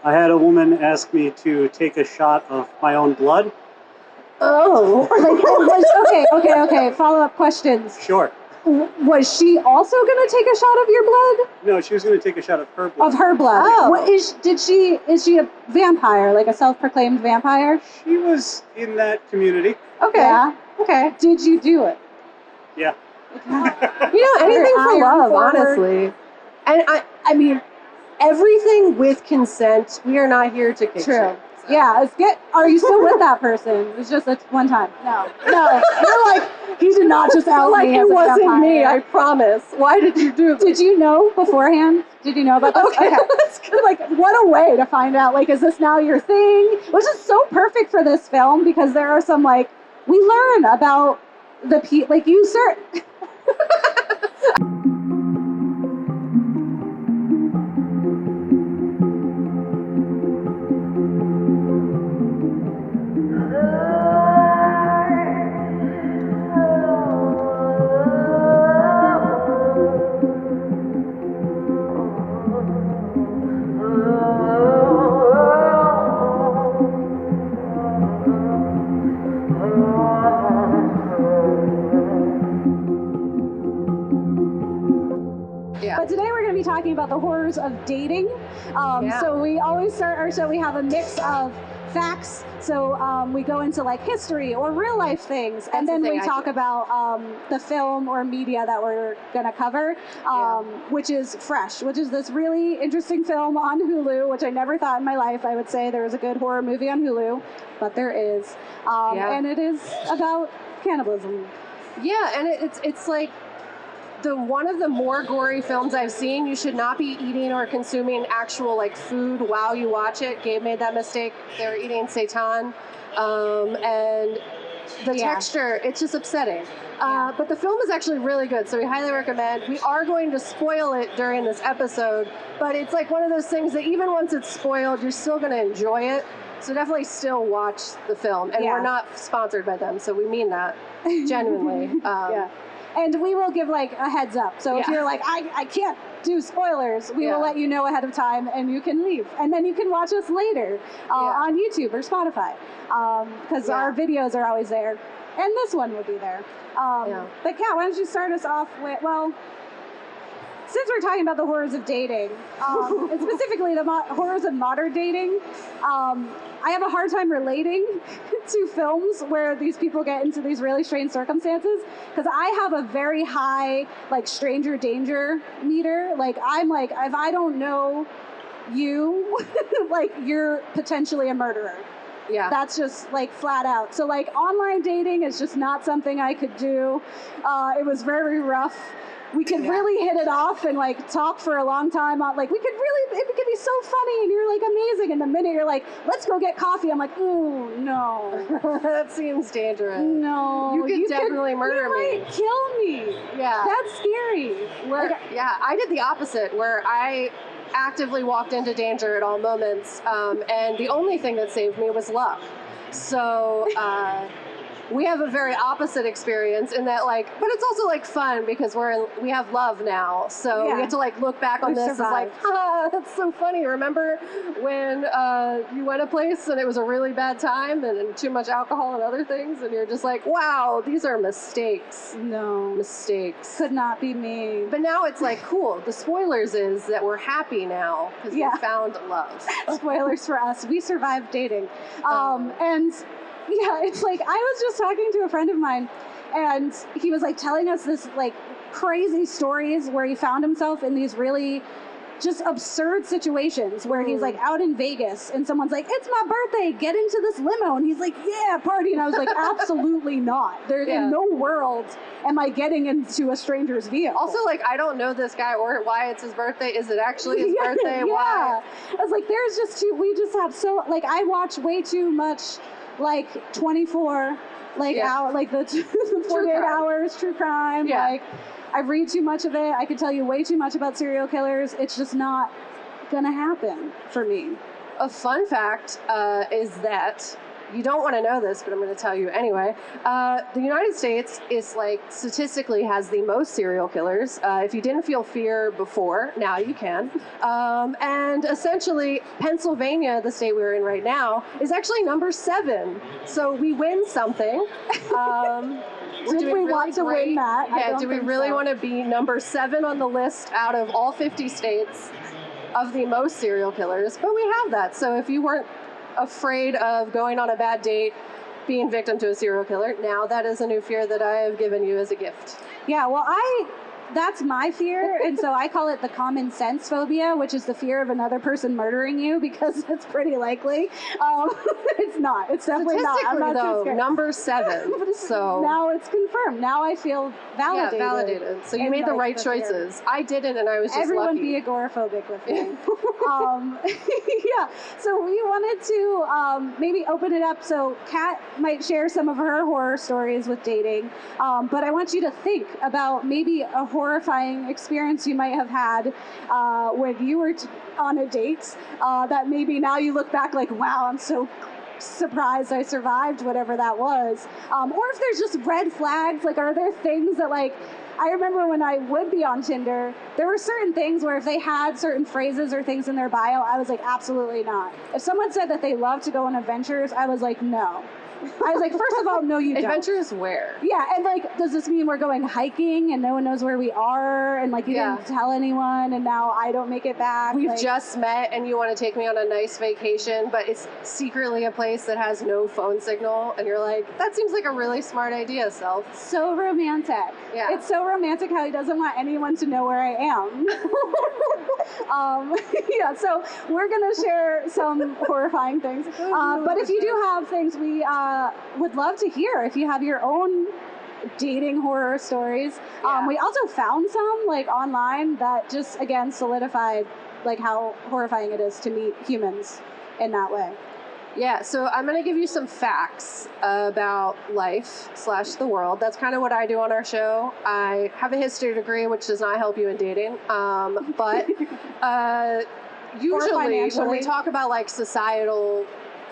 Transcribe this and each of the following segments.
I had a woman ask me to take a shot of my own blood. Oh. Okay. Follow-up questions. Sure. Was she also going to take a shot of your blood? No, she was going to take a shot of her blood. Of her blood. Oh. What is she a vampire, like a self-proclaimed vampire? She was in that community. Okay. Yeah. Okay. Did you do it? Yeah. Anything for Iron love, forward. honestly. And I mean, everything with consent. We are not here to kick True. shit, so. Yeah. Are you still with that person? It's just one time. No. You're like, he did not just out Like, me it as a wasn't vampire. me, I promise. Why did you do this? Did you know beforehand? Did you know about this? Okay. That's good. Like, what a way to find out, like, is this now your thing? Which is so perfect for this film, because there are some, like, we learn about like, you But today we're going to be talking about the horrors of dating. So we always start our show, we have a mix of facts. So we go into like history or real life things. And then we talk about the film or media that we're going to cover, which is Fresh, which is this really interesting film on Hulu, which I never thought in my life I would say there was a good horror movie on Hulu, but there is. And it is about cannibalism. Yeah, and it's like one of the more gory films I've seen. You should not be eating or consuming actual like food while you watch it. Gabe made that mistake. They were eating seitan, and the texture, it's just upsetting. But the film is actually really good, so we highly recommend. We are going to spoil it during this episode, but it's like one of those things that even once it's spoiled, you're still going to enjoy it. So definitely still watch the film. And we're not sponsored by them, so we mean that genuinely. And we will give like a heads up. So if you're like, I can't do spoilers, we will let you know ahead of time and you can leave. And then you can watch us later on YouTube or Spotify, because our videos are always there. And this one will be there. But Kat, why don't you start us off with, well, since we're talking about the horrors of dating, and specifically the horrors of modern dating, I have a hard time relating to films where these people get into these really strange circumstances, because I have a very high, like, stranger danger meter. Like, I'm like, if I don't know you, like, you're potentially a murderer. Yeah. That's just like flat out. So like online dating is just not something I could do. It was very rough. We could really hit it off and like talk for a long time on like, it could be so funny and you're like amazing. And the minute you're like, let's go get coffee, I'm like, ooh, no. That seems dangerous. No. You could definitely murder me. You might kill me. Yeah. That's scary. I did the opposite, where I actively walked into danger at all moments, and the only thing that saved me was love. So we have a very opposite experience in that, like, but it's also like fun because we have love now, so we get to like look back on this as like, that's so funny. Remember when you went a place and it was a really bad time and too much alcohol and other things, and you're just like, wow, these are mistakes. No. Mistakes. Could not be me. But now it's like, cool. The spoilers is that we're happy now because we found love. Spoilers for us. We survived dating. And yeah, it's like, I was just talking to a friend of mine and he was like telling us this like crazy stories where he found himself in these really just absurd situations where he's like out in Vegas and someone's like, it's my birthday, get into this limo. And he's like, yeah, party. And I was like, absolutely not. There's in no world am I getting into a stranger's vehicle. Also, like, I don't know this guy or why it's his birthday. Is it actually his birthday? Why? I was like, there's just we just have so, like, I watch way too much like 24, like hour, like the 48 hours true crime. Like, I read too much of it. I can tell you way too much about serial killers. It's just not gonna happen for me. A fun fact is that you don't want to know this, but I'm going to tell you anyway. The United States is like statistically has the most serial killers. If you didn't feel fear before, now you can. And essentially, Pennsylvania, the state we're in right now, is actually number 7. So we win something. Did we want to win that? Yeah, do we really want to be number 7 on the list out of all 50 states of the most serial killers? But we have that. So if you weren't afraid of going on a bad date, being victim to a serial killer, now that is a new fear that I have given you as a gift. Yeah, well, that's my fear, and so I call it the common sense phobia, which is the fear of another person murdering you, because it's pretty likely. It's not. It's definitely not. I'm not though, too scared. number 7. So now it's confirmed. Now I feel validated. Yeah, validated. So you made the right choices. I didn't, and I was just Everyone lucky. be agoraphobic with me. Yeah. So we wanted to maybe open it up so Kat might share some of her horror stories with dating, but I want you to think about maybe a horrifying experience you might have had when you were on a date that maybe now you look back like, wow, I'm so surprised I survived whatever that was. Or if there's just red flags, like are there things that like, I remember when I would be on Tinder, there were certain things where if they had certain phrases or things in their bio, I was like, absolutely not. If someone said that they love to go on adventures, I was like, no. I was like, first of all, no, you don't. Adventures where? Yeah, and like, does this mean we're going hiking and no one knows where we are, and like you didn't tell anyone, and now I don't make it back? We've like, just met, and you want to take me on a nice vacation, but it's secretly a place that has no phone signal, and you're like, that seems like a really smart idea, self. So romantic. Yeah. It's so romantic how he doesn't want anyone to know where I am. Yeah, so we're going to share some horrifying things. But if you do have things, we would love to hear. If you have your own dating horror stories. We also found some like online that just, again, solidified like how horrifying it is to meet humans in that way. Yeah, so I'm going to give you some facts about life / the world. That's kind of what I do on our show. I have a history degree, which does not help you in dating. But usually when we talk about like societal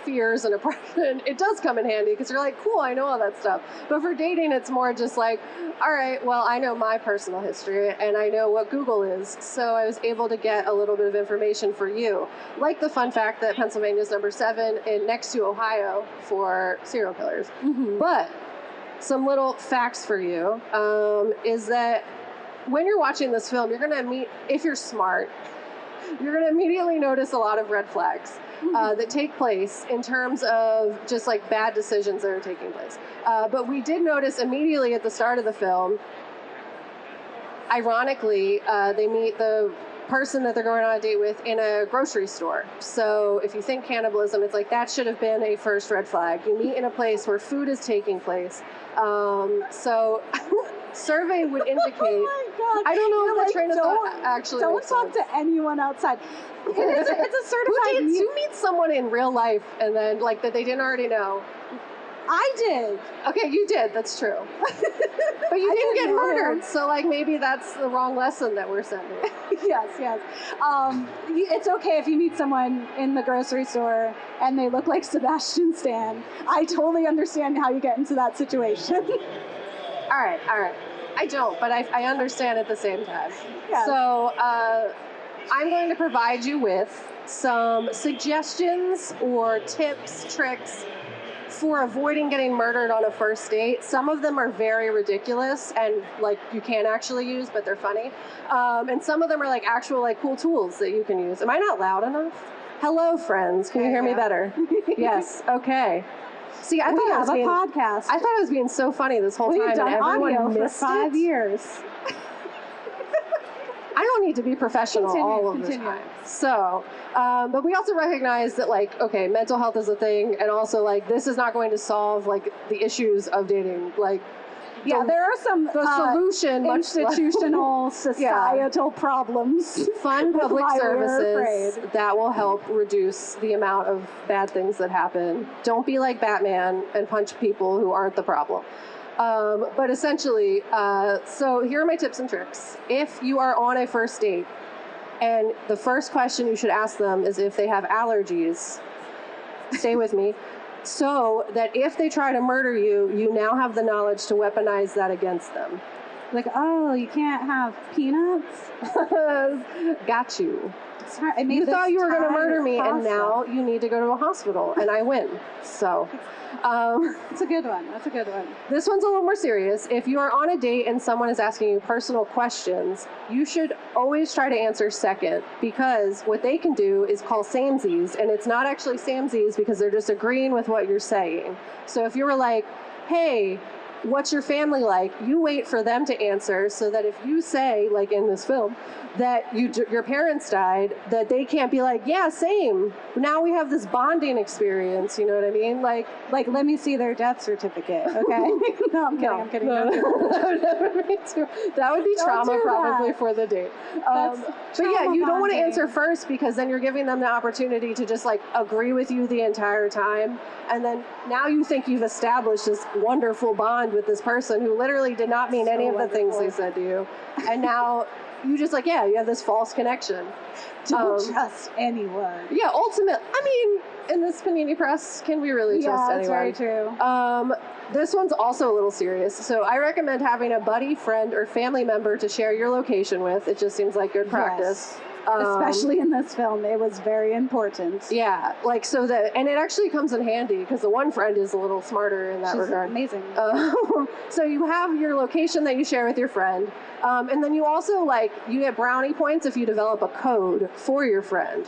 fears and oppression, it does come in handy because you're like, cool, I know all that stuff. But for dating, it's more just like, all right, well, I know my personal history and I know what Google is. So I was able to get a little bit of information for you. Like the fun fact that Pennsylvania is number 7 next to Ohio for serial killers. Mm-hmm. But some little facts for you is that when you're watching this film, you're going to meet, if you're smart, you're going to immediately notice a lot of red flags that take place in terms of just like bad decisions that are taking place. But we did notice immediately at the start of the film, ironically, they meet the person that they're going on a date with in a grocery store. So if you think cannibalism, it's like that should have been a first red flag. You meet in a place where food is taking place. So survey would indicate. Oh my God. I don't know if like, the train of thought actually don't makes talk sense. to anyone outside. It's a certified. Who meets someone in real life and then like that they didn't already know? I did. Okay, you did. That's true. But you didn't get murdered, so like maybe that's the wrong lesson that we're sending. Yes. It's okay if you meet someone in the grocery store and they look like Sebastian Stan. I totally understand how you get into that situation. All right. I don't, but I understand at the same time. Yeah. So I'm going to provide you with some suggestions or tips, tricks for avoiding getting murdered on a first date. Some of them are very ridiculous and like you can't actually use, but they're funny. And some of them are like actual like cool tools that you can use. Am I not loud enough? Hello, friends. Can you hear me better? Yes. Okay. See, I thought I was being, podcast. I thought I was being so funny this whole time. We've done and everyone audio for missed 5 years. I don't need to be professional all of the time. So, but we also recognize that, like, okay, mental health is a thing, and also, like, this is not going to solve, like, the issues of dating. Like, yeah, there are some solution, institutional, societal problems. Fund public services that will help reduce the amount of bad things that happen. Don't be like Batman and punch people who aren't the problem. But essentially, so here are my tips and tricks. If you are on a first date, and the first question you should ask them is if they have allergies, stay with me, so that if they try to murder you, you now have the knowledge to weaponize that against them. Like, oh, you can't have peanuts? Got you. Sorry, You thought you were going to murder me, and now you need to go to a hospital, and I win. So, that's a good one. That's a good one. This one's a little more serious. If you are on a date and someone is asking you personal questions, you should always try to answer second, because what they can do is call samesies, and it's not actually samesies because they're just agreeing with what you're saying. So if you were like, hey, what's your family like? You wait for them to answer, so that if you say, like in this film, that your parents died, that they can't be like, yeah, same. Now we have this bonding experience, you know what I mean? Like let me see their death certificate, okay? No, I'm kidding. No. That would be trauma probably for the date. But yeah, you don't want to answer first, because then you're giving them the opportunity to just like agree with you the entire time. And then now you think you've established this wonderful bond with this person who literally did not mean any of the things they said to you. And now you just like, yeah, you have this false connection. Don't trust anyone. Yeah, ultimately, I mean, in this panini press, can we really trust anyone? Yeah, that's very true. This one's also a little serious. So I recommend having a buddy, friend, or family member to share your location with. It just seems like good practice. Yes. Especially in this film, it was very important. Yeah, like so that, and it actually comes in handy because the one friend is a little smarter in that regard. Amazing. So you have your location that you share with your friend, and then you also you get brownie points if you develop a code for your friend.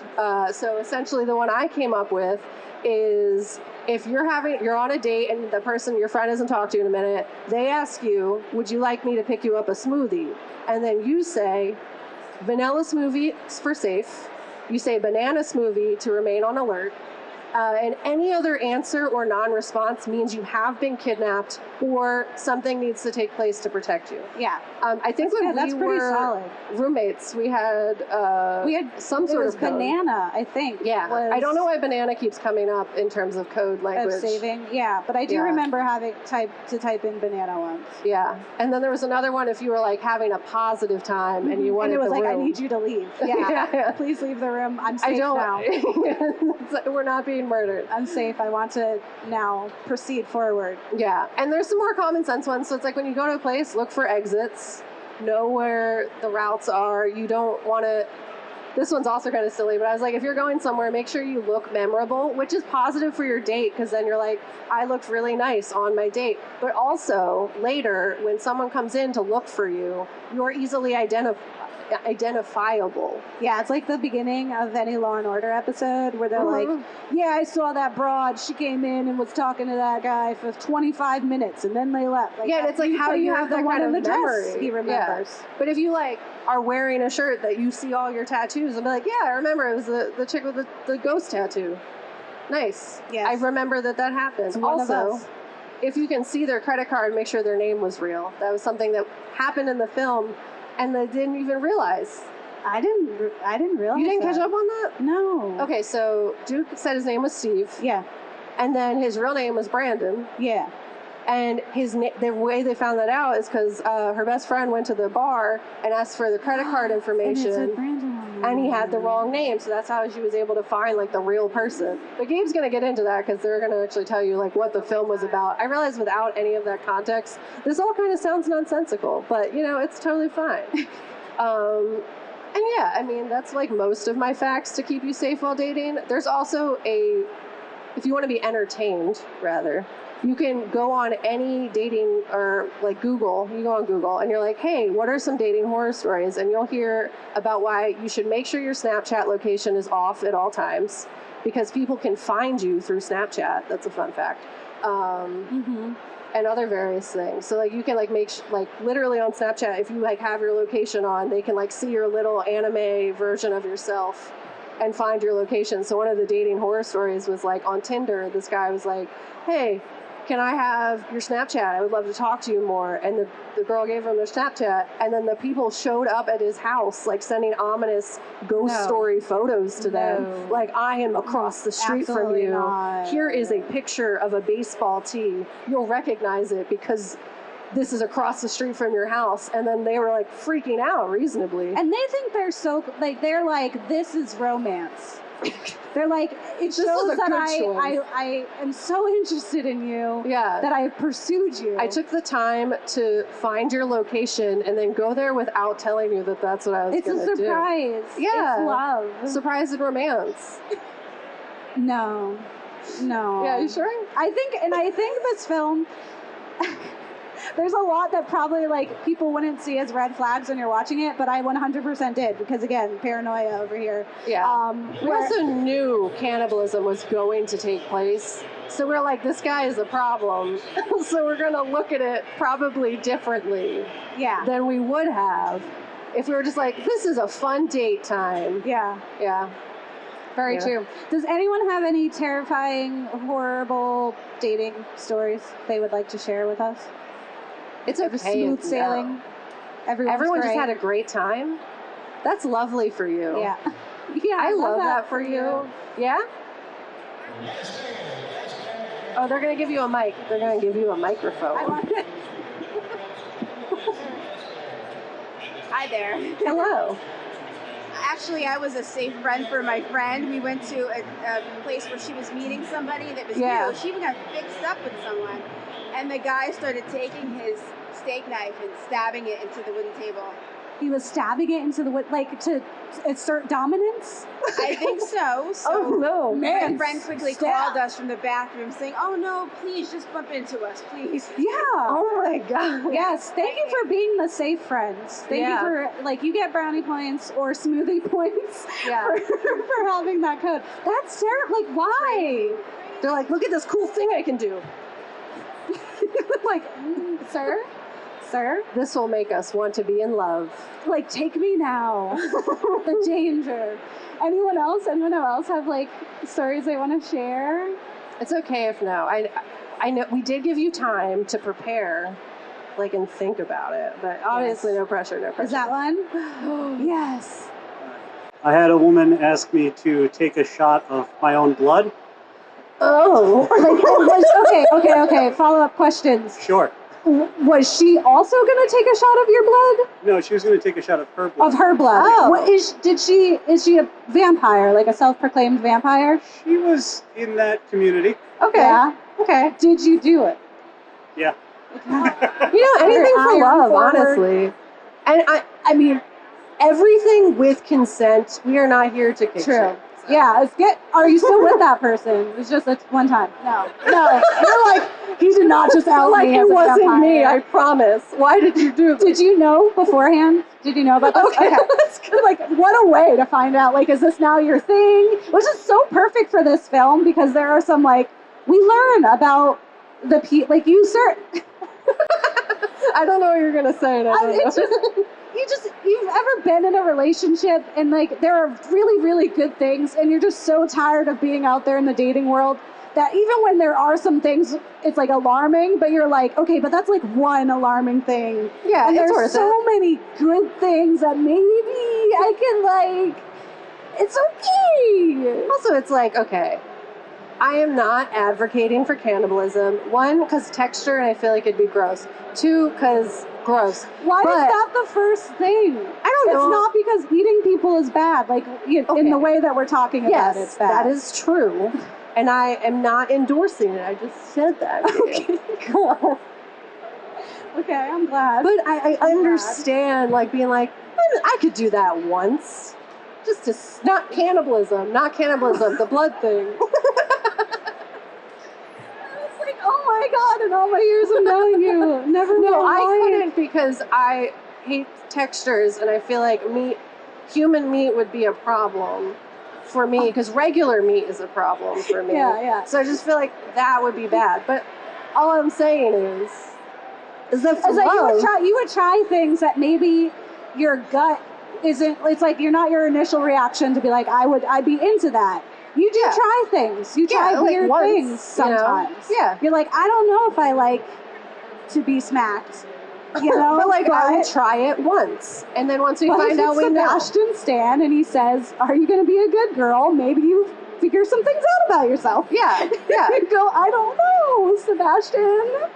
So essentially, the one I came up with is if you're on a date and the person your friend hasn't talked to in a minute, they ask you, "Would you like me to pick you up a smoothie?" And then you say, vanilla smoothie for safe. You say banana smoothie to remain on alert. And any other answer or non-response means you have been kidnapped or something needs to take place to protect you. Yeah. I think that's we pretty were solid. Roommates, we had some sort of code. Banana, I think. Yeah. I don't know why banana keeps coming up in terms of code language. Of saving. Yeah, but I do remember having to type in banana once. Yeah. And then there was another one if you were having a positive time and you wanted and it was the room. I need you to leave. Yeah. Please leave the room. I'm safe now. We're not being murdered. I'm safe. I want to now proceed forward. Yeah. And there's some more common sense ones. So it's like when you go to a place, look for exits. Know where the routes are. You don't want to... This one's also kind of silly, but I was like, if you're going somewhere, make sure you look memorable, which is positive for your date, because then you're like, I looked really nice on my date. But also, later, when someone comes in to look for you, you're easily identifiable. Yeah, it's like the beginning of any Law and Order episode where they're like, yeah, I saw that broad. She came in and was talking to that guy for 25 minutes and then they left. Yeah, and it's like, how do you have that kind of memory? He remembers. Yeah. But if you are wearing a shirt that you see all your tattoos and be like, yeah, I remember it was the chick with the ghost tattoo. Nice. Yes. I remember that happened. Also, if you can see their credit card, make sure their name was real. That was something that happened in the film and they didn't even realize. I didn't realize. You didn't catch up on that? No. Okay, so Duke said his name was Steve. Yeah. And then his real name was Brandon. Yeah. And the way they found that out is because her best friend went to the bar and asked for the credit card information. And it said Brandon on it. And he had the wrong name, so that's how she was able to find the real person. But Gabe's going to get into that because they're going to actually tell you what the film was about. I realize without any of that context, this all kind of sounds nonsensical, but it's totally fine. And yeah, I mean that's most of my facts to keep you safe while dating. There's also if you want to be entertained, rather, you can go on any dating or Google. You go on Google and you're like, hey, what are some dating horror stories? And you'll hear about why you should make sure your Snapchat location is off at all times because people can find you through Snapchat. That's a fun fact. And other various things. So you can make literally on Snapchat, if you have your location on, they can see your little anime version of yourself and find your location. So one of the dating horror stories was on Tinder, this guy was like, hey, can I have your Snapchat? I would love to talk to you more. And the girl gave him their Snapchat, and then the people showed up at his house, sending ominous ghost story photos to them. I am across the street from you. Not. Here is a picture of a baseball tee. You'll recognize it because this is across the street from your house. And then they were freaking out reasonably. And they think they're so, they're this is romance. They're like, it shows that I am so interested in you that I pursued you. I took the time to find your location and then go there without telling you that that's what I was going to do. It's a surprise. Yeah. It's love. Surprise and romance. No. Yeah, you sure? I think this film... There's a lot that probably like people wouldn't see as red flags when you're watching it, but I 100% did because again, paranoia over here. Yeah. We also knew cannibalism was going to take place, so we're like, this guy is a problem. So we're gonna look at it probably differently. Yeah. Than we would have if we were just like, this is a fun date time. Yeah. Yeah. Very true. Does anyone have any terrifying, horrible dating stories they would like to share with us? It's okay. Smooth sailing. Everyone just had a great time. That's lovely for you. Yeah. Yeah, I love that for you. Yeah? Oh, they're going to give you a mic. They're going to give you a microphone. I love it. Hi there. Hello. Actually, I was a safe friend for my friend. We went to a place where she was meeting somebody that was new. She even got fixed up with someone. And the guy started taking his steak knife and stabbing it into the wooden table. He was stabbing it into the wood, like to assert dominance? I think so. Oh, no. My friend quickly called us from the bathroom saying, oh, no, please, just bump into us, please. Yeah. Oh, my God. Yes, thank you for being the safe friends. Thank you for, like, you get brownie points or smoothie points for having that code. That's terrible. Like, why? They're like, look at this cool thing I can do. Like, sir, this will make us want to be in love. Like, take me now. The danger. Anyone else have like stories they want to share? It's okay if no. I know we did give you time to prepare, like, and think about it, but obviously no pressure. Is that one? Yes. I had a woman ask me to take a shot of my own blood. Oh. Okay. Follow-up questions. Sure. Was she also going to take a shot of your blood? No, she was going to take a shot of her blood. Of her blood. Oh. What is she a vampire, like a self-proclaimed vampire? She was in that community. Okay. Yeah. Okay. Did you do it? Yeah. Anything for love, honestly. And I mean, everything with consent. We are not here to kick shit. Yeah, are you still with that person? It's just one time. No. You're like, he did not just out like, me it as a wasn't vampire. me, I promise. Why did you do this? Did you know beforehand? Did you know about this? Okay. That's good. Like, what a way to find out, like, is this now your thing? Which is so perfect for this film because there are some, like, we learn about the like, you I don't know what you're going to say. You've ever been in a relationship and like there are really, really good things and you're just so tired of being out there in the dating world that even when there are some things, it's like alarming, but you're like, okay, but that's like one alarming thing. Yeah, and it's there's so many good things that maybe I can like, it's okay. Also, it's like, okay, I am not advocating for cannibalism. One, because texture and I feel like it'd be gross. Two, because gross. Why is that the first thing? I don't know. It's not because eating people is bad, like in the way that we're talking about it, it's bad. That is true. And I am not endorsing it. I just said that. Okay, cool. Okay, I'm glad. But I understand, like, being like, I could do that once. Just to, not cannibalism, the blood thing. Oh my God, in all my years of knowing you, never No, I couldn't because I hate textures and I feel like human meat would be a problem for me because regular meat is a problem for me. Yeah. So I just feel like that would be bad. But all I'm saying is that for love, you would try things that maybe your gut isn't, it's like you're not your initial reaction to be like, I'd be into that. You do try things. You try weird things sometimes. Yeah. You're like, I don't know if I like to be smacked. You know? But like, I would try it once. And then once we find out, we know. Sebastian Stan and he says, are you going to be a good girl? Maybe you figure some things out about yourself. Yeah. You go, I don't know, Sebastian.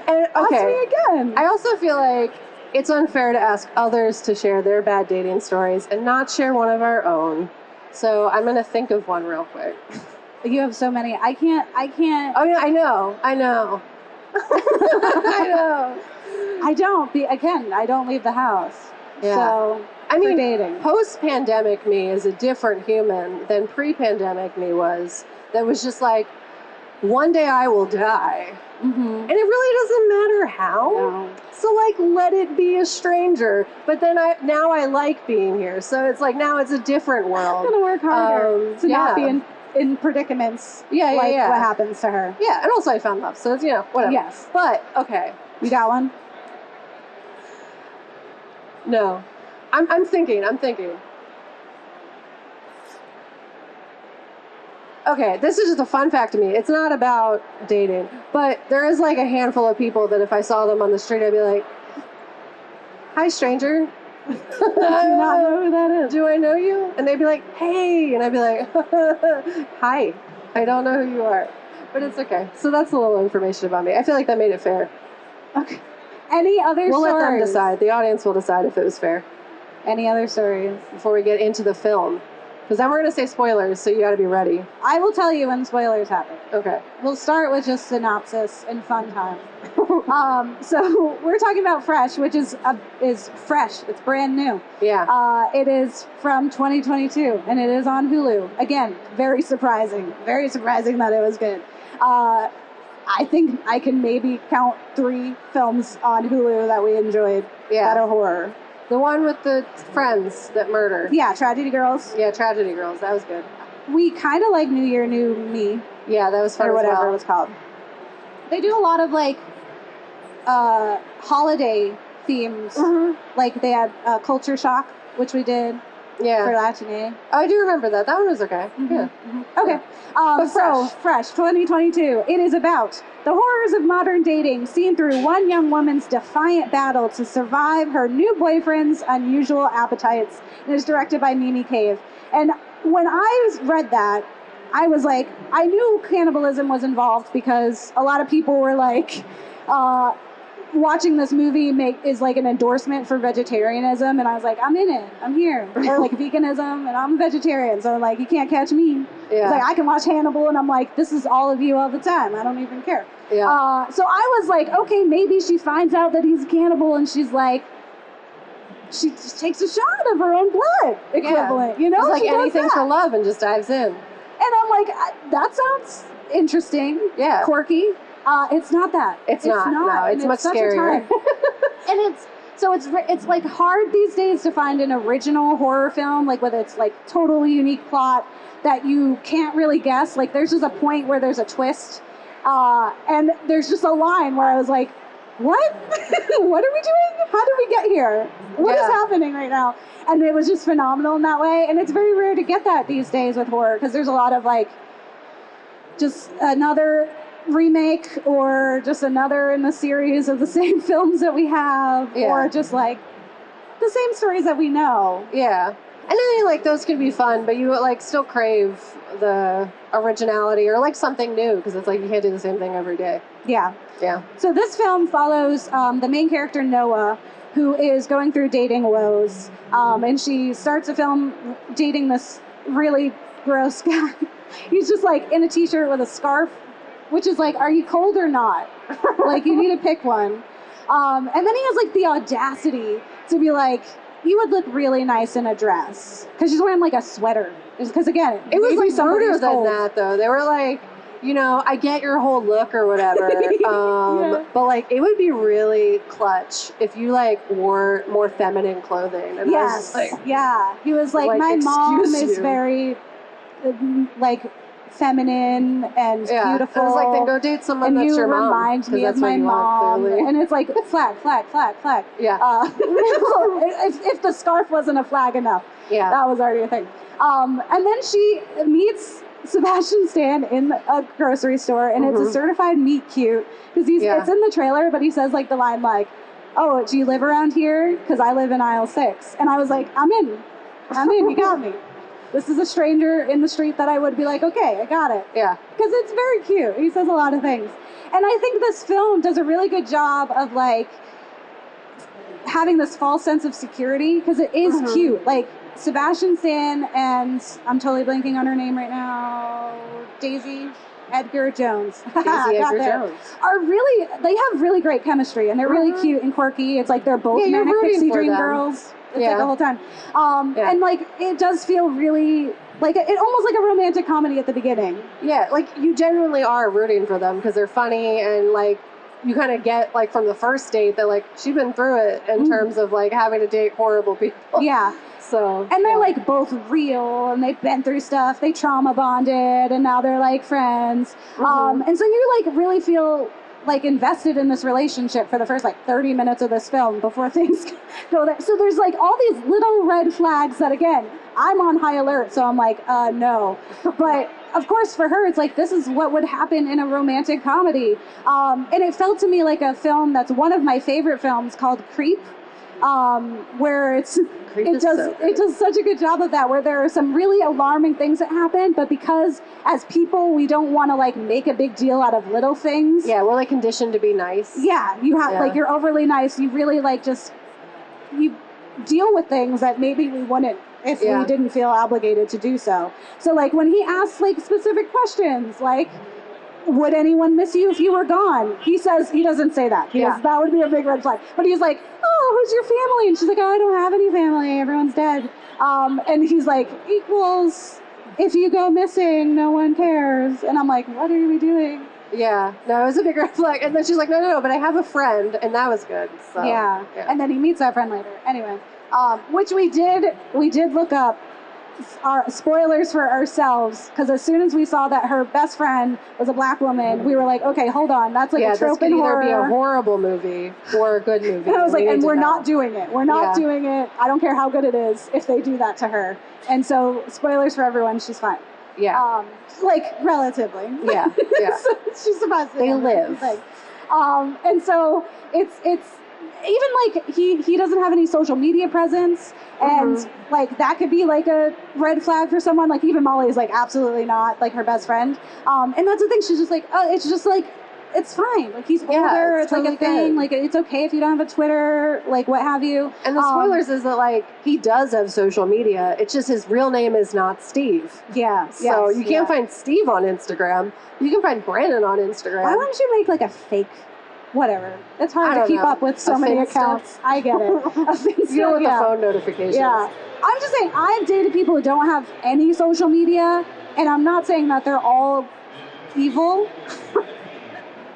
And ask me again. I also feel like it's unfair to ask others to share their bad dating stories and not share one of our own. So I'm going to think of one real quick. You have so many. I can't. Oh, yeah, I know. I know. I don't. Again, I don't leave the house. Yeah. So, I mean, dating. Post-pandemic me is a different human than pre-pandemic me was. That was just like, one day I will die. Mm-hmm. And it really doesn't matter how. No. So, like, let it be a stranger. But then now I like being here. So it's like, now it's a different world. I'm going to work harder to not be in predicaments what happens to her. Yeah, and also I found love. So it's, whatever. Yes. But, okay. You got one? No. I'm thinking. Okay, this is just a fun fact to me. It's not about dating, but there is like a handful of people that if I saw them on the street, I'd be like, "Hi, stranger." Do you not know who that is? Do I know you? And they'd be like, "Hey," and I'd be like, "Hi, I don't know who you are," but it's okay. So that's a little information about me. I feel like that made it fair. Okay. Any other We'll stories? let them decide. The audience will decide if it was fair. Any other stories? Before we get into the film. Because then we're going to say spoilers, so you got to be ready. I will tell you when spoilers happen. Okay. We'll start with just synopsis and fun time. So we're talking about Fresh, which is fresh. It's brand new. Yeah. It is from 2022, and it is on Hulu. Again, very surprising. Very surprising that it was good. I think I can maybe count 3 films on Hulu that we enjoyed that are horror. The one with the friends that murder. Yeah, Tragedy Girls. Yeah, Tragedy Girls. That was good. We kind of like New Year, New Me. Yeah, that was fun. Or whatever as well. it was called. They do a lot of like holiday themes. Mm-hmm. Like they had Culture Shock, which we did for Latine. Oh, I do remember that. That one was okay. Mm-hmm. Yeah. Mm-hmm. Okay. But so, Fresh 2022. It is about the horrors of modern dating seen through one young woman's defiant battle to survive her new boyfriend's unusual appetites. And it is directed by Mimi Cave. And when I read that, I was like, I knew cannibalism was involved because a lot of people were like, watching this movie is like an endorsement for vegetarianism, and I was like, I'm in it, I'm here. Or like veganism, and I'm a vegetarian, so like you can't catch me. Yeah. It's like I can watch Hannibal, and I'm like, this is all of you all the time. I don't even care. Yeah. So I was like, okay, maybe she finds out that he's a cannibal, and she's like, she just takes a shot of her own blood equivalent, you know? It's like she anything for love and just dives in. And I'm like, that sounds interesting. Yeah. Quirky. It's not that. It's not. No, it's much scarier. And it's like hard these days to find an original horror film, like with its like totally unique plot that you can't really guess. Like there's just a point where there's a twist, and there's just a line where I was like, what? What are we doing? How did we get here? What is happening right now? And it was just phenomenal in that way. And it's very rare to get that these days with horror because there's a lot of like just another remake or just another in the series of the same films that we have, or just like the same stories that we know. Yeah. And I mean, like, those can be fun, but you like still crave the originality or like something new because it's like you can't do the same thing every day. Yeah. Yeah. So this film follows the main character, Noah, who is going through dating woes. And she starts the film dating this really gross guy. He's just like in a t-shirt with a scarf, which is like, are you cold or not? Like, you need to pick one. And then he has like the audacity to be like, you would look really nice in a dress. Because she's wearing like a sweater. Because again, it was like ruder ruder than that though. They were like, you know, I get your whole look or whatever. But like, it would be really clutch if you like wore more feminine clothing. And yes. I was like, yeah. He was like, my mom is very like feminine and beautiful. I was like, then go date someone and that's you your mom. remind me of my mom. And it's like, flag. Yeah. If the scarf wasn't a flag enough, that was already a thing. And then she meets Sebastian Stan in a grocery store, and it's a certified meet cute, because it's in the trailer, but he says like the line like, oh, do you live around here? Because I live in aisle 6. And I was like, I'm in, you got me. This is a stranger in the street that I would be like, okay, I got it. Yeah. Because it's very cute. He says a lot of things. And I think this film does a really good job of like having this false sense of security, because it is cute. Like, Sebastian Stan and I'm totally blanking on her name right now. Daisy Edgar Jones. Daisy Edgar Jones. Are really, they have really great chemistry and they're really cute and quirky. It's like they're both manic pixie dream girls. It's like the whole time. And like it does feel really like it almost like a romantic comedy at the beginning. Yeah, like you genuinely are rooting for them because they're funny and like you kind of get like from the first date that like she's been through it in terms of like having to date horrible people. Yeah. So and they're like both real and they've been through stuff. They trauma bonded and now they're like friends. And so you like really feel like invested in this relationship for the first like 30 minutes of this film before things go there. So there's like all these little red flags that again, I'm on high alert. So I'm like, no. But of course for her, it's like, this is what would happen in a romantic comedy. And it felt to me like a film that's one of my favorite films called Creep. Where it does such a good job of that, where there are some really alarming things that happen, but because as people we don't want to like make a big deal out of little things. Yeah, we're like conditioned to be nice. Yeah, you have like you're overly nice. You really like just you deal with things that maybe we wouldn't if we didn't feel obligated to do so. So like when he asks like specific questions, like, would anyone miss you if you were gone? He says, he doesn't say that. He goes, that would be a big red flag. But he's like, oh, who's your family? And she's like, oh, I don't have any family. Everyone's dead. And he's like, equals, if you go missing, no one cares. And I'm like, what are we doing? Yeah, no, it was a big red flag. And then she's like, no, but I have a friend. And that was good. So, yeah. And then he meets that friend later. Anyway, which we did look up. Our spoilers for ourselves, because as soon as we saw that her best friend was a black woman, we were like, okay, hold on, that's like a trope in horror. This could either be a horrible movie or a good movie. And I was like, and we're not doing it. We're not doing it. I don't care how good it is if they do that to her. And so, spoilers for everyone, she's fine. Yeah. Like, relatively. Yeah, yeah. So she's supposed to. They live. Like, and so, it's even like he doesn't have any social media presence. And like that could be like a red flag for someone. Like even Molly is like absolutely not like her best friend. And that's the thing. She's just like, oh, it's just like it's fine. Like he's older. It's totally like a thing. Good. Like it's okay if you don't have a Twitter. Like what have you. And the spoilers is that like he does have social media. It's just his real name is not Steve. Yeah. So you can't find Steve on Instagram. You can find Brandon on Instagram. Why wouldn't you make like a fake? Whatever. It's hard to keep up with so many accounts. I get it. You know, with the phone notifications. Yeah. I'm just saying, I've dated people who don't have any social media, and I'm not saying that they're all evil,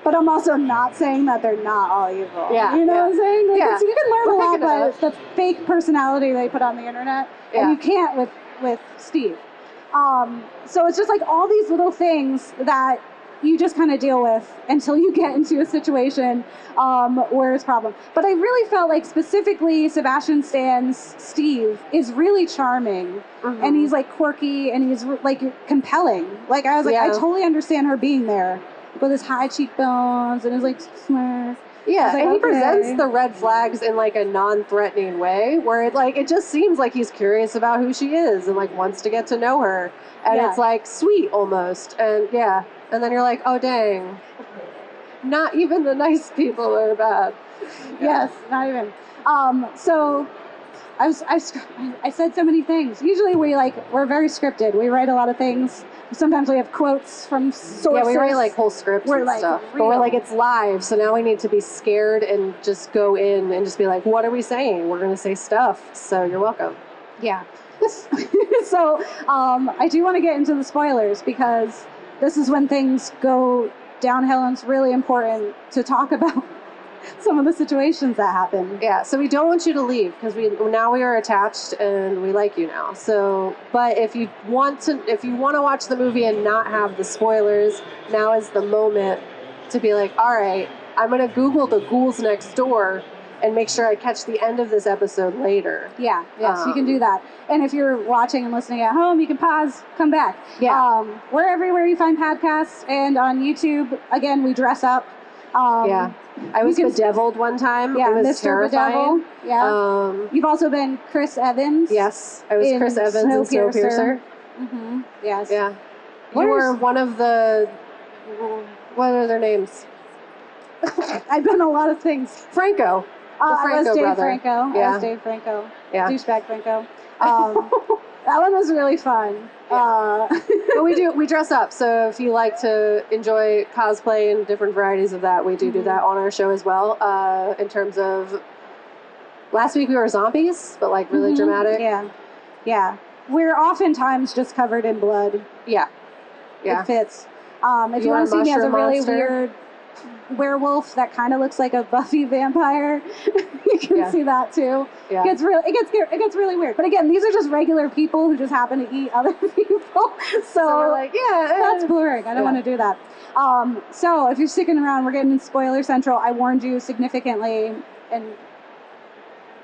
but I'm also not saying that they're not all evil. Yeah. You know what I'm saying? Like, so you can learn a lot by the fake personality they put on the internet, and you can't with Steve. So it's just like all these little things that you just kind of deal with until you get into a situation where it's a problem. But I really felt like specifically Sebastian Stan's Steve is really charming. And he's like quirky and he's like compelling. Like I was like, I totally understand her being there with his high cheekbones and his like smirk. Yeah, like, and he presents the red flags in like a non-threatening way where it just seems like he's curious about who she is and like wants to get to know her. And it's like sweet almost. And and then you're like, oh, dang. Not even the nice people are bad. Yes, not even. So I said so many things. Usually we're very scripted. We write a lot of things. Sometimes we have quotes from sources. Yeah, we write like whole scripts and stuff. But we're like, it's live. So now we need to be scared and just go in and just be like, what are we saying? We're going to say stuff. So you're welcome. Yeah. So I do want to get into the spoilers because this is when things go downhill and it's really important to talk about some of the situations that happen. Yeah, so we don't want you to leave because we are attached and we like you now. So, but if you want to watch the movie and not have the spoilers, now is the moment to be like, all right, I'm going to Google the Ghouls next door and make sure I catch the end of this episode later. Yeah, yes, you can do that. And if you're watching and listening at home, you can pause, come back. Yeah. We're everywhere you find podcasts, and on YouTube, again, we dress up. I was bedeviled one time. Yeah, it was Mr. terrifying. Bedevil. Yeah. You've also been Chris Evans. Yes, I was Chris Evans in Snowpiercer. Mm-hmm. Yes. Yeah. You were one of the... What are their names? I've been a lot of things. Franco. I was Dave brother. Franco. Yeah. I was Dave Franco. Yeah. Douchebag Franco. That one was really fun. But we dress up. So if you like to enjoy cosplay and different varieties of that, we do that on our show as well. In terms of last week we were zombies, but like really dramatic. Yeah. We're oftentimes just covered in blood. Yeah. It fits. If you want to see me as a really weird werewolf that kind of looks like a Buffy vampire, you can see that too. Yeah. It gets really weird. But again, these are just regular people who just happen to eat other people. So we're like, that's boring. I don't want to do that. So if you're sticking around, we're getting in spoiler central. I warned you significantly, and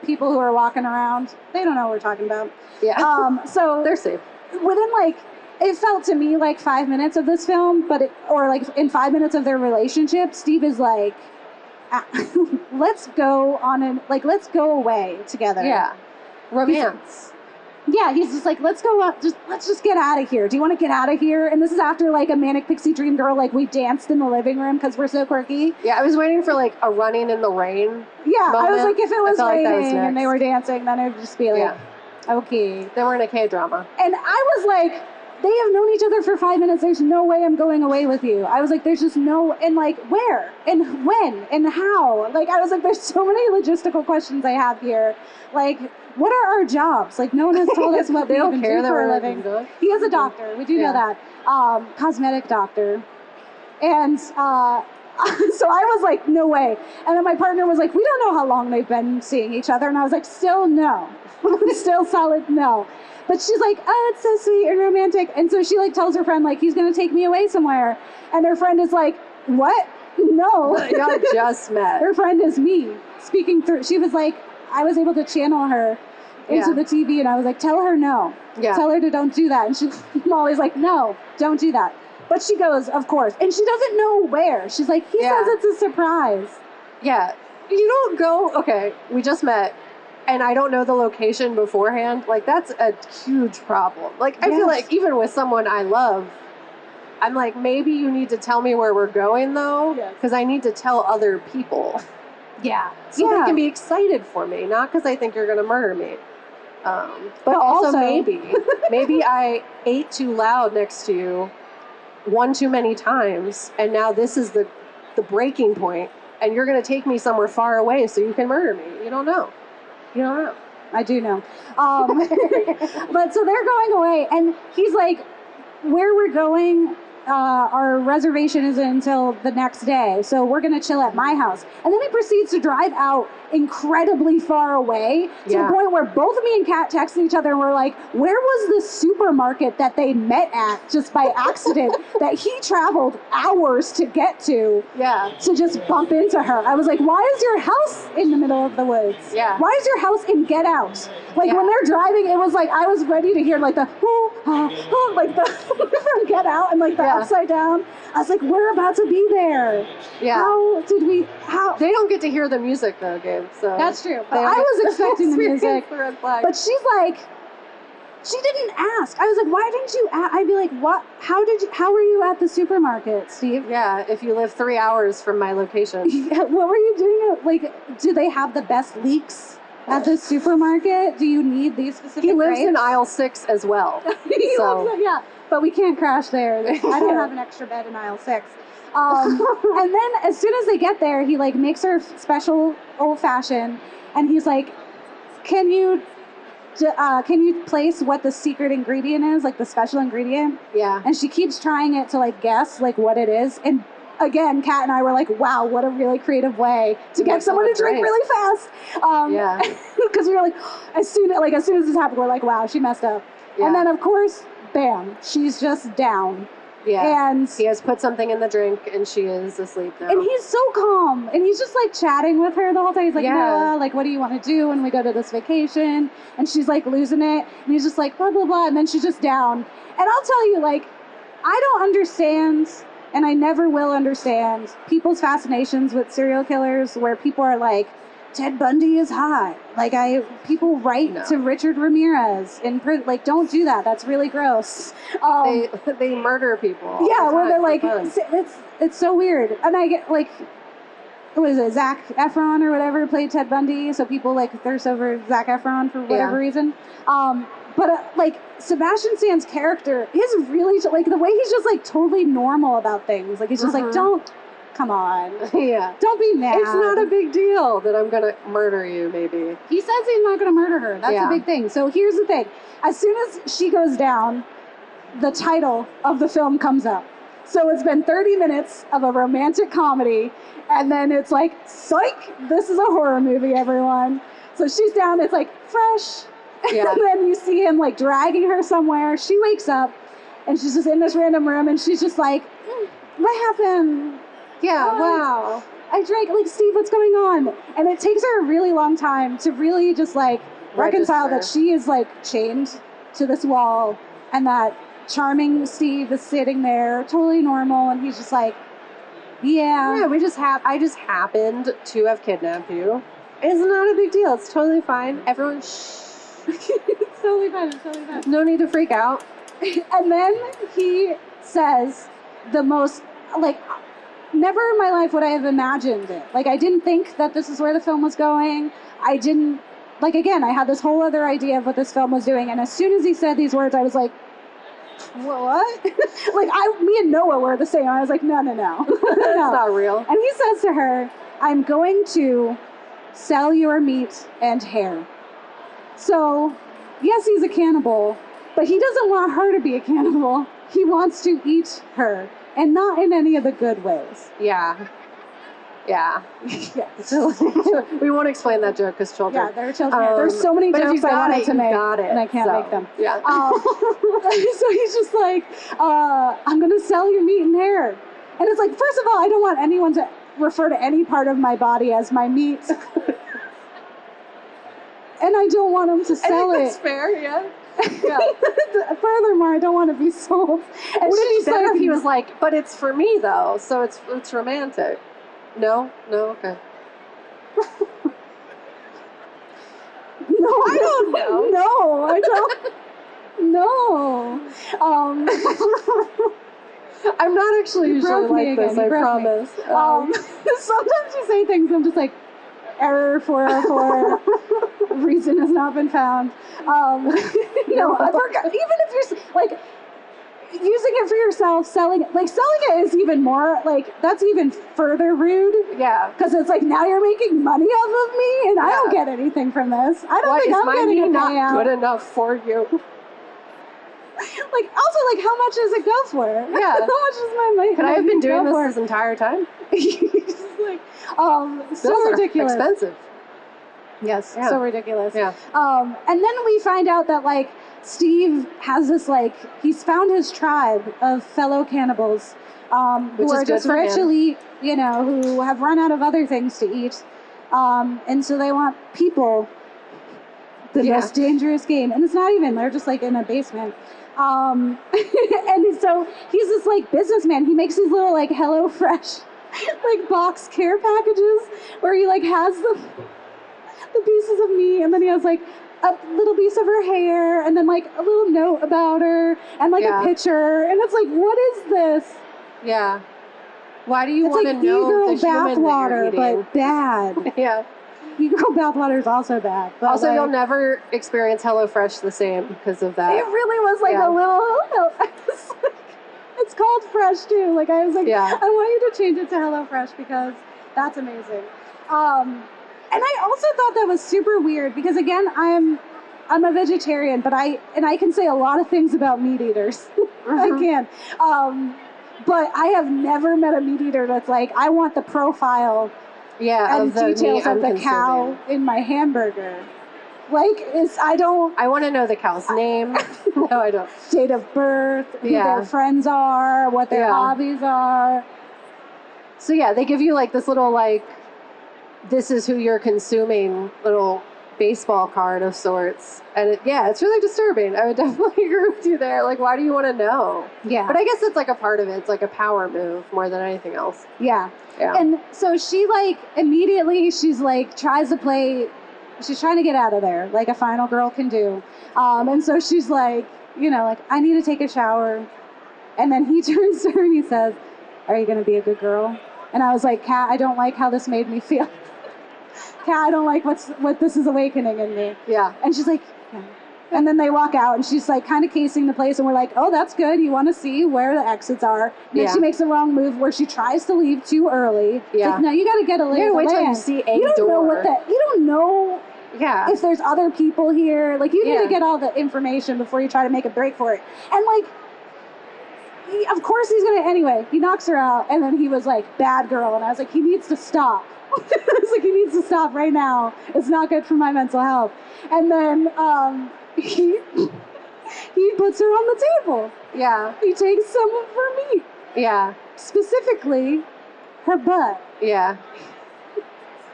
people who are walking around, they don't know what we're talking about. Yeah. So they're safe. Within it felt to me like 5 minutes of this film, or in 5 minutes of their relationship, Steve is like, let's go away together. Yeah. Romance. He's just like, let's just get out of here. Do you want to get out of here? And this is after like a Manic Pixie Dream Girl, like we danced in the living room because we're so quirky. Yeah, I was waiting for like a running in the rain. Yeah, moment. I was like, if it was raining and they next. were dancing, then it would just be like, okay. Then we're in a K-drama. And I was like, they have known each other for 5 minutes. There's no way I'm going away with you. I was like, there's just no, and like, where and when and how? Like, I was like, there's so many logistical questions I have here. Like, what are our jobs? Like, no one has told us what we even do for a living. He is a doctor. We do know that. Cosmetic doctor. And so I was like, no way. And then my partner was like, we don't know how long they've been seeing each other. And I was like, still no. Still solid no. But she's like, oh, it's so sweet and romantic. And so she like tells her friend, like, he's going to take me away somewhere. And her friend is like, what? No. Y'all just met. Her friend is me speaking through. She was like, I was able to channel her into the TV. And I was like, tell her no. Yeah. Tell her to don't do that. And Molly's like, no, don't do that. But she goes, of course. And she doesn't know where. She's like, he says it's a surprise. Yeah. You don't go, okay, we just met. And I don't know the location beforehand. Like, that's a huge problem. Like, I feel like even with someone I love, I'm like, maybe you need to tell me where we're going, though. Because I need to tell other people. Yeah. So they can be excited for me. Not because I think you're going to murder me. But also maybe I ate too loud next to you one too many times. And now this is the breaking point. And you're going to take me somewhere far away so you can murder me. You don't know. You don't know. I do know. But so they're going away, and he's like, where we're going, our reservation isn't until the next day, so we're going to chill at my house. And then he proceeds to drive out incredibly far away to the point where both me and Kat texted each other and we're like, where was the supermarket that they met at just by accident that he traveled hours to get to just bump into her? I was like, why is your house in the middle of the woods? Yeah. Why is your house in Get Out? Like when they're driving, it was like I was ready to hear like the like the from Get Out and like the upside down. I was like, we're about to be there. Yeah. How they don't get to hear the music though, Gabe. So that's true. But I was expecting the music. But she's like, she didn't ask. I was like, why didn't you ask? I'd be like, what? How were you at the supermarket, Steve? Yeah, if you live 3 hours from my location. What were you doing? Like, do they have the best leeks at the supermarket? Do you need these specific He lives grapes? in aisle 6 as well. But we can't crash there. I don't have an extra bed in aisle 6. And then as soon as they get there, he like makes her special old fashioned, and he's like, can you place what the secret ingredient is, like the special ingredient? Yeah. And she keeps trying it to like guess like what it is. And again, Kat and I were like, wow, what a really creative way to get someone to drink really fast. Because we were like, as soon as this happened, we're like, wow, she messed up. Yeah. And then of course, bam, she's just down. Yeah. And he has put something in the drink and she is asleep now. And he's so calm. And he's just like chatting with her the whole time. He's like, Noah, like, what do you want to do when we go to this vacation? And she's like losing it. And he's just like, blah, blah, blah. And then she's just down. And I'll tell you, like, I don't understand, and I never will understand, people's fascinations with serial killers where people are like, Ted Bundy is hot. Like, people write to Richard Ramirez in prison. Like, don't do that. That's really gross. They murder people. Yeah, where they're like, it's so weird. And I get like, what is it, Zac Efron or whatever played Ted Bundy, so people like thirst over Zac Efron for whatever reason. But like Sebastian Stan's character is really like the way he's just like totally normal about things. Like he's just like, don't, come on, don't be mad. It's not a big deal that I'm gonna murder you. Maybe he says he's not gonna murder her. That's a big thing. So here's the thing: as soon as she goes down, the title of the film comes up. So it's been 30 minutes of a romantic comedy, and then it's like, psych, this is a horror movie, everyone. So she's down, it's like, fresh. Yeah. And then you see him like dragging her somewhere. She wakes up, and she's just in this random room, and she's just like, what happened? Yeah, wow. I drank, like, Steve, what's going on? And it takes her a really long time to really just like reconcile that she is like chained to this wall, and that charming Steve is sitting there, totally normal, and he's just like, yeah, I just happened to have kidnapped you. It's not a big deal. It's totally fine. Everyone, shh. It's totally fine. It's totally fine. No need to freak out. And then he says the most, like, never in my life would I have imagined it. Like, I didn't think that this is where the film was going. I didn't, like, again, I had this whole other idea of what this film was doing, and as soon as he said these words, I was like, what? Like, me and Noah were the same. I was like, no. That's not real. And he says to her, I'm going to sell your meat and hair. So, yes, he's a cannibal, but he doesn't want her to be a cannibal. He wants to eat her, and not in any of the good ways. Yeah. We won't explain that joke because children. Yeah, they're children. There's so many jokes I wanted to make, and I can't make them. Yeah. So he's just like, I'm going to sell your meat and hair. And it's like, first of all, I don't want anyone to refer to any part of my body as my meat. And I don't want him to sell it. That's fair, yeah. Furthermore, I don't want to be sold. And would it be better if he was like, but it's for me though, so it's romantic. No, okay. No, I don't know. No, I don't. No. I'm not actually usually like this, I promise. Sometimes you say things, I'm just like, error 404, reason has not been found. No, I forgot. Even if you're like using it for yourself, selling it is even more like, that's even further rude. Yeah, because it's like, now you're making money off of me, and I don't get anything from this. I don't think I'm getting a payout. Not good enough for you. Like, also, like, how much does it go for? Yeah. How much is my money? Could I have been doing this entire time? Like, so ridiculous. Expensive. Yes, so ridiculous. Yeah. And then we find out that, like, Steve has this, like, he's found his tribe of fellow cannibals who are just ritually, you know, who have run out of other things to eat. And so they want people, the most dangerous game. And it's not even, they're just, like, in a basement. And so he's this, like, businessman. He makes these little, like, HelloFresh, like, box care packages where he, like, has the pieces of meat, and then he has, like, a little piece of her hair, and then, like, a little note about her, and, like, a picture. And it's like, what is this? Yeah. Why do you want to know the human bathwater, but bad? Yeah. E-girl bathwater is also bad. But also, like, you'll never experience HelloFresh the same because of that. It really was like a little. It's called Fresh too. Like, I was like, I want you to change it to HelloFresh because that's amazing. And I also thought that was super weird because, again, I'm a vegetarian, but I can say a lot of things about meat eaters. I can. But I have never met a meat eater that's like, I want the profile and details of the cow in my hamburger. Like, I want to know the cow's name. No, I don't. Date of birth, who their friends are, what their hobbies are. So yeah, they give you like this little like, this is who you're consuming little baseball card of sorts. And it's really disturbing. I would definitely agree with you there. Like, why do you want to know? Yeah. But I guess it's like a part of it. It's like a power move more than anything else. Yeah. And so she like immediately, she's like tries to play, she's trying to get out of there like a final girl can do. And so she's like, you know, like, I need to take a shower. And then he turns to her and he says, are you going to be a good girl? And I was like, Kat, I don't like how this made me feel. Kat, I don't like what this is awakening in me. Yeah. And she's like, yeah. And then they walk out, and she's like kind of casing the place, and we're like, oh, that's good. You want to see where the exits are. And then she makes a wrong move where she tries to leave too early. Yeah. Like, no, you got to get a lay. Wait till you see a You don't door. know you don't know. Yeah. If there's other people here, like, you need to get all the information before you try to make a break for it. And like, of course he's gonna. Anyway, he knocks her out, and then he was like, bad girl, and I was like, he needs to stop. I was like, he needs to stop right now. It's not good for my mental health. And then he puts her on the table. Yeah. He takes some of her meat. Yeah. Specifically, her butt. Yeah.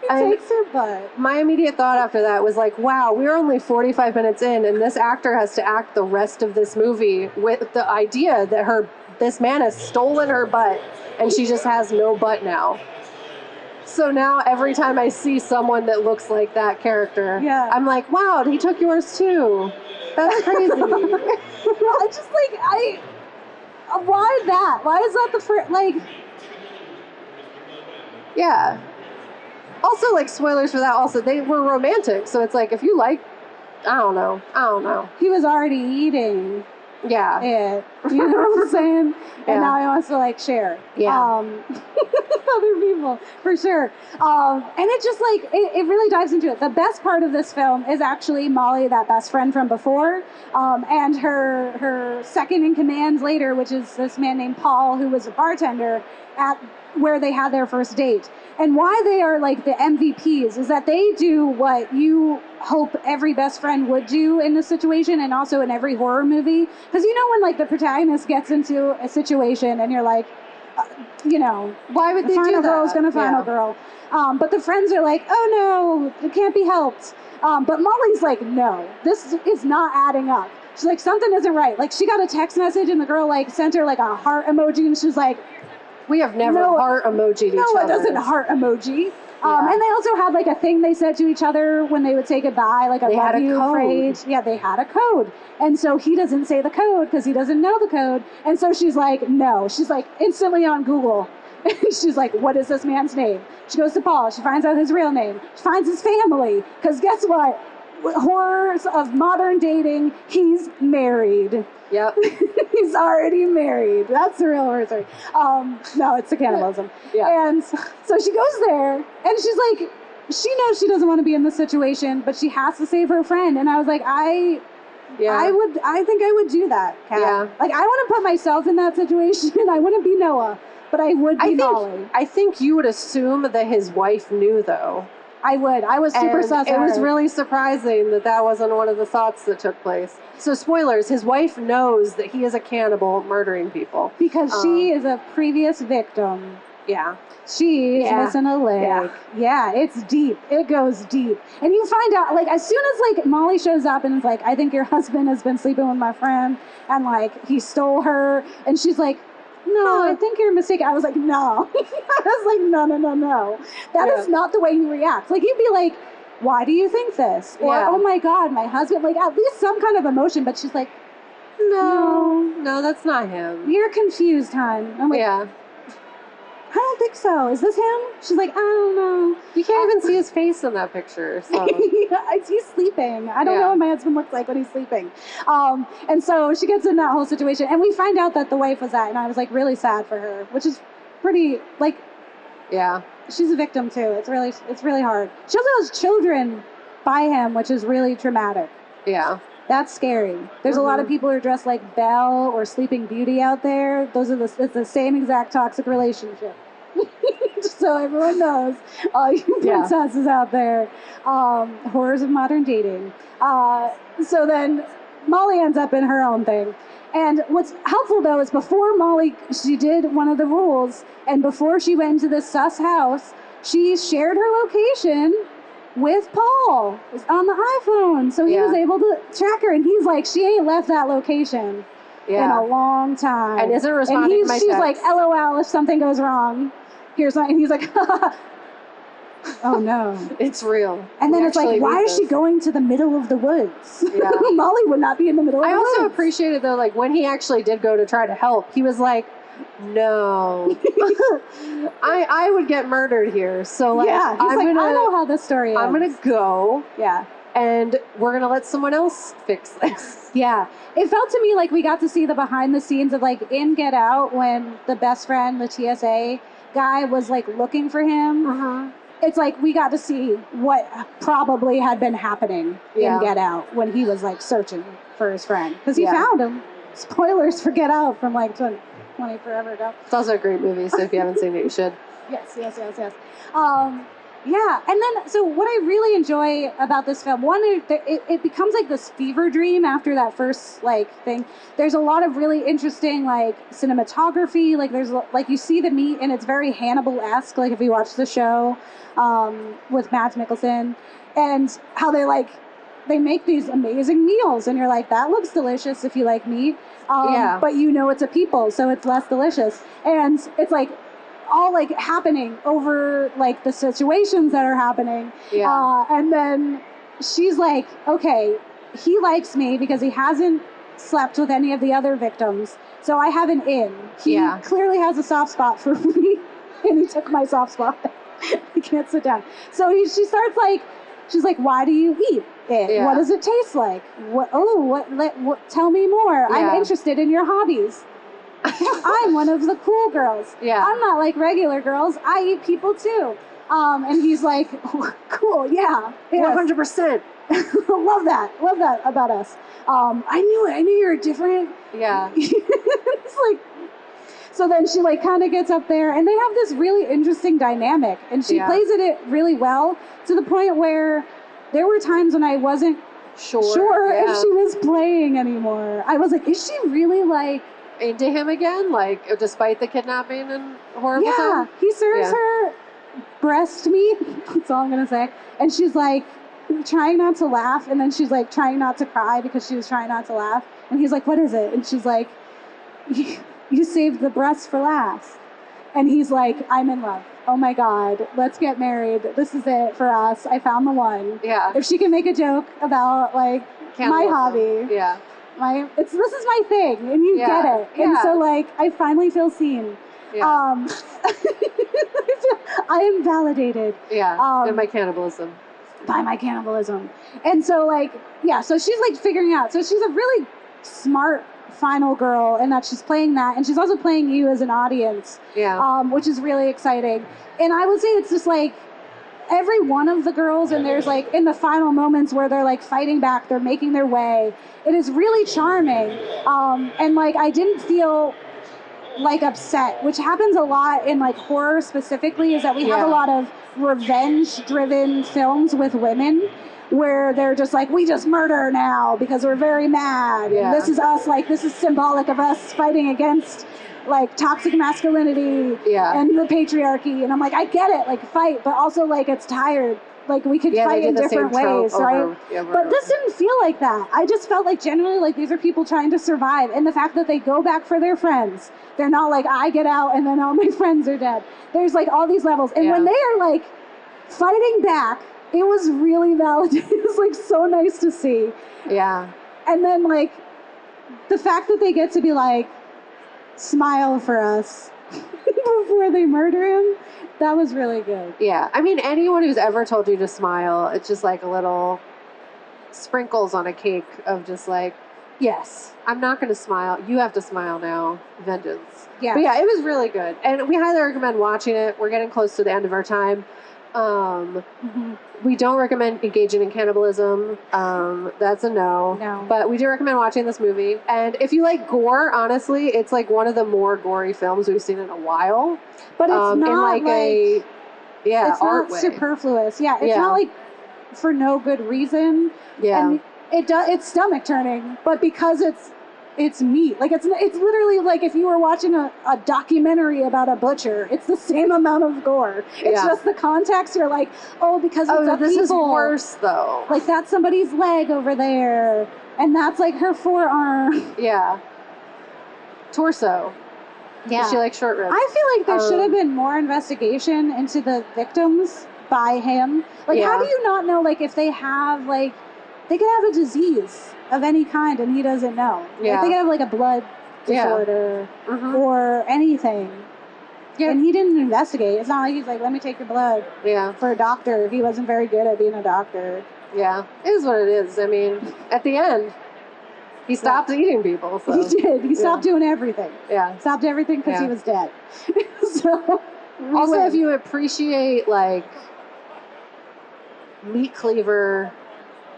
He takes her butt. My immediate thought after that was like, wow, we're only 45 minutes in, and this actor has to act the rest of this movie with the idea that this man has stolen her butt, and she just has no butt now. So now every time I see someone that looks like that character, I'm like, wow, he took yours too. That's crazy. I just like, why that? Why is that the first, like... Yeah. Also, like, spoilers for that, also, they were romantic, so it's like, if you like, I don't know. He was already eating. Yeah. It. You know what I'm saying? Yeah. And now he wants to, like, share. Yeah. Other people, for sure. And it just, like, it really dives into it. The best part of this film is actually Molly, that best friend from before, and her second in command later, which is this man named Paul, who was a bartender at where they had their first date. And why they are like the MVPs is that they do what you hope every best friend would do in this situation, and also in every horror movie. Because you know when like the protagonist gets into a situation and you're like, you know, why would they do that? Final girl's gonna final girl. But the friends are like, oh no, it can't be helped. But Molly's like, no, this is not adding up. She's like, something isn't right. Like, she got a text message and the girl like sent her like a heart emoji, and she's like, we have never heart emojied each other. Noah doesn't heart emoji. And they also had like a thing they said to each other when they would say goodbye, like a love you phrase. Yeah, they had a code. And so he doesn't say the code because he doesn't know the code. And so she's like, no. She's like instantly on Google. She's like, what is this man's name? She goes to Paul. She finds out his real name. She finds his family. Because guess what? Horrors of modern dating, he's married. Yep. He's already married. That's the real horror story. No, it's the cannibalism. Yeah. And so she goes there, and she's like, she knows she doesn't want to be in this situation, but she has to save her friend. And I was like, I think I would do that, Kat. Yeah. Like, I want to put myself in that situation. I wouldn't be Noah, but I would be Molly. I think you would assume that his wife knew, though. I would. I was super sus. It was really surprising that wasn't one of the thoughts that took place. So spoilers, his wife knows that he is a cannibal murdering people. Because she is a previous victim. Yeah. She's missing a leg. Yeah, it's deep. It goes deep. And you find out, like, as soon as, like, Molly shows up and is like, I think your husband has been sleeping with my friend, and, like, he stole her, and she's like, no, I think you're mistaken. I was like, no. I was like, no. That is not the way you react. Like, you'd be like, why do you think this? Or, oh my God, my husband, like, at least some kind of emotion. But she's like, no, that's not him. You're confused, hon. I'm like, I don't think so. Is this him? She's like, I don't know. You can't even see his face in that picture. So. He's sleeping. I don't know what my husband looks like when he's sleeping. And so she gets in that whole situation, and we find out that the wife was that, and I was like really sad for her, which is pretty, like, she's a victim too. It's really hard. She also has children by him, which is really traumatic. Yeah. That's scary. There's a lot of people who are dressed like Belle or Sleeping Beauty out there. It's the same exact toxic relationship. Just so everyone knows, all you princesses out there, horrors of modern dating. So then Molly ends up in her own thing. And what's helpful, though, is before Molly, she did one of the rules, and before she went into this sus house, she shared her location with Paul on the iPhone. So he was able to track her, and he's like, she ain't left that location in a long time. And isn't responding to my she's text. like, LOL, if something goes wrong. Here's my, and he's like, oh no. It's real. And then it's like, why is she going to the middle of the woods? Molly would not be in the middle of the woods. I also appreciated, though, like, when he actually did go to try to help, he was like, No. I would get murdered here. So like, yeah, he's I know how this story is. I'm gonna go. Yeah. And we're gonna let someone else fix this. Yeah. It felt to me like we got to see the behind the scenes of like in Get Out when the best friend, the TSA guy, was like looking for him. It's like we got to see what probably had been happening in Get Out when he was like searching for his friend. Because he found him. Spoilers for Get Out from like 20 forever ago. It's also a great movie, so if you haven't seen it, you should. Yes. Yeah, and then, so what I really enjoy about this film, one, it becomes like this fever dream after that first, like, thing. There's a lot of really interesting, like, cinematography, like, there's, like, you see the meat, and it's very Hannibal-esque, like, if you watch the show with Mads Mikkelsen, and how they make these amazing meals, and you're like, that looks delicious if you like meat, but you know it's a people, so it's less delicious, and it's, like, all like happening over like the situations that are happening. And then she's like, okay, he likes me because he hasn't slept with any of the other victims. So I have an in. He clearly has a soft spot for me and he took my soft spot. He can't sit down. So she starts like, she's like, why do you eat it? What does it taste like? What tell me more. I'm interested in your hobbies. I'm one of the cool girls. I'm not like regular girls. I eat people too. And he's like, cool, 100%. Love that about us. I knew you're different. It's like, so then she like kind of gets up there and they have this really interesting dynamic and she plays it really well to the point where there were times when I wasn't sure if she was playing anymore. I was like, is she really like into him again, like despite the kidnapping and horrible time? He serves her breast meat. That's all I'm gonna say. And she's like trying not to laugh, and then she's like trying not to cry because she was trying not to laugh. And he's like, "What is it?" And she's like, "You saved the breast for last." And he's like, "I'm in love. Oh my God, let's get married. This is it for us. I found the one." If she can make a joke about like my hobby. This is my thing, and you get it. And so, like, I finally feel seen. I am validated. And by cannibalism. By my cannibalism. And so, like, so she's, like, figuring out. So she's a really smart final girl in that she's playing that, and she's also playing you as an audience, which is really exciting. And I would say it's just, like, every one of the girls, and there's like in the final moments where they're like fighting back, they're making their way. It is really charming. And like I didn't feel like upset, which happens a lot in like horror specifically, is that we have a lot of revenge-driven films with women where they're just like, we just murder now because we're very mad. And this is us, like this is symbolic of us fighting against like toxic masculinity and the patriarchy. And I'm like, I get it, like fight, but also like it's tired. Like we could fight in different ways, right? But this didn't feel like that. I just felt like genuinely like these are people trying to survive. And the fact that they go back for their friends, they're not like, I get out and then all my friends are dead. There's like all these levels. And when they are like fighting back, it was really validating. It was like so nice to see. And then like the fact that they get to be like, smile for us before they murder him, that was really good. I mean, anyone who's ever told you to smile, it's just like a little sprinkles on a cake of just like, yes, I'm not going to smile. You have to smile now. Vengeance. But it was really good. And we highly recommend watching it. We're getting close to the end of our time. We don't recommend engaging in cannibalism. That's a no. But we do recommend watching this movie. And if you like gore, honestly, it's like one of the more gory films we've seen in a while. But it's not in like a it's art not way. Superfluous. It's not like for no good reason. And it's stomach turning, but because it's meat. Like it's literally like if you were watching a documentary about a butcher, it's the same amount of gore. It's just the context. You're like, because it's a this people. is worse though. Like that's somebody's leg over there, and that's like her forearm. Torso. She like short ribs. I feel like there should have been more investigation into the victims by him. Like how do you not know like if they have like they could have a disease of any kind and he doesn't know. Like, they could have like a blood disorder or anything. Yeah. And he didn't investigate. It's not like he's like, let me take your blood. Yeah. For a doctor. He wasn't very good at being a doctor. Yeah. It is what it is. I mean, at the end, he stopped eating people. So. He did. He stopped doing everything. Yeah. Stopped everything because he was dead. So also, if you appreciate like meat cleaver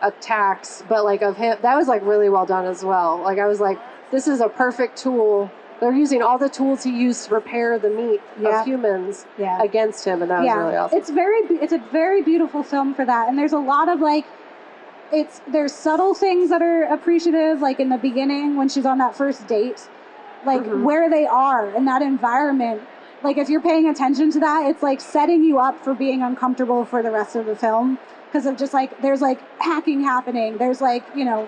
attacks, but like of him, that was like really well done as well. Like I was like, this is a perfect tool. They're using all the tools he used to repair the meat of humans against him, and that was really awesome. It's a very beautiful film for that, and there's a lot of like, there's subtle things that are appreciative, like in the beginning when she's on that first date, like where they are in that environment. Like if you're paying attention to that, it's like setting you up for being uncomfortable for the rest of the film because of just like there's like hacking happening. There's like, you know,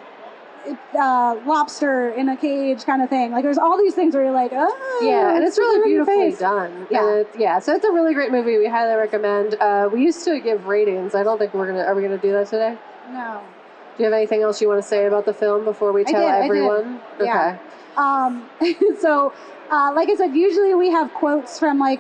lobster in a cage kind of thing. Like there's all these things where you're like, oh, yeah, and it's really beautifully done. Yeah, so it's a really great movie. We highly recommend. We used to give ratings. I don't think are we gonna do that today? No. Do you have anything else you want to say about the film before we tell everyone? I did. Okay. Yeah. So. Like I said, usually we have quotes from like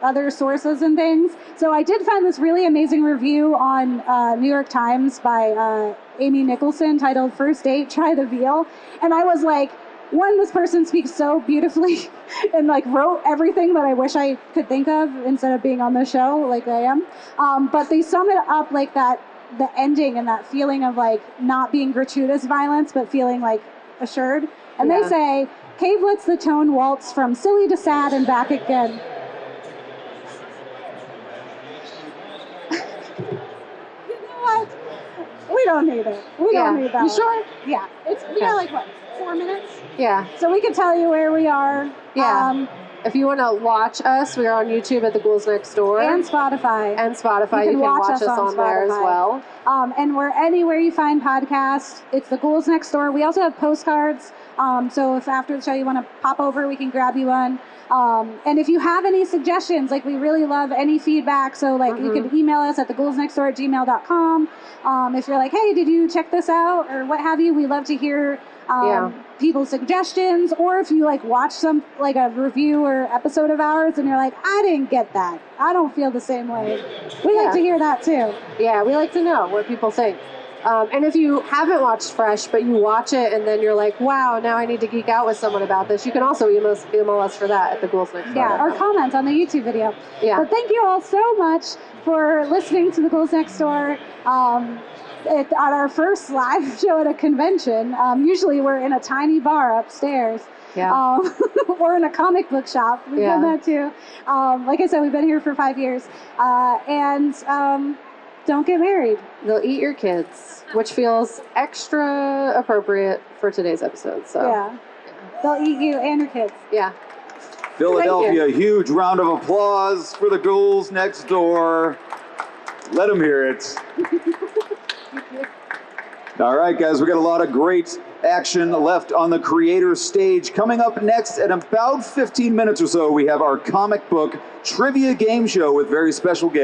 other sources and things. So I did find this really amazing review on New York Times by Amy Nicholson titled "First Date, Try the Veal." And I was like, one, this person speaks so beautifully and like wrote everything that I wish I could think of instead of being on the show like I am. But they sum it up like that, the ending and that feeling of like not being gratuitous violence, but feeling like assured. And they say, Cave lets the tone waltz from silly to sad and back again. You know what? We don't need it. We don't need that. You sure? Yeah. We got like, what, 4 minutes? Yeah. So we can tell you where we are. Yeah. If you want to watch us, we are on YouTube at The Ghouls Next Door. And Spotify. You can watch us on there as well. And we're anywhere you find podcasts. It's The Ghouls Next Door. We also have postcards. So if after the show you want to pop over, we can grab you one. And if you have any suggestions, like we really love any feedback. So like you can email us at theghouls.nextdoor@gmail.com. If you're like, hey, did you check this out or what have you? We love to hear people's suggestions, or if you like watch some like a review or episode of ours and you're like, I didn't get that, I don't feel the same way, we like to hear that too. Yeah, we like to know what people think. And if you haven't watched Fresh but you watch it and then you're like, wow, now I need to geek out with someone about this, you can also email us for that at the Ghouls Next Door. Or comments on the YouTube video. But thank you all so much for listening to the Ghouls Next Door. On our first live show at a convention. Usually we're in a tiny bar upstairs. Or in a comic book shop. We've done that too. Like I said, we've been here for 5 years. And don't get married. They'll eat your kids, which feels extra appropriate for today's episode. So they'll eat you and your kids. Yeah. Philadelphia, a huge round of applause for the Ghouls Next Door. Let them hear it. All right, guys, we got a lot of great action left on the creator stage. Coming up next in about 15 minutes or so, we have our comic book trivia game show with very special guests.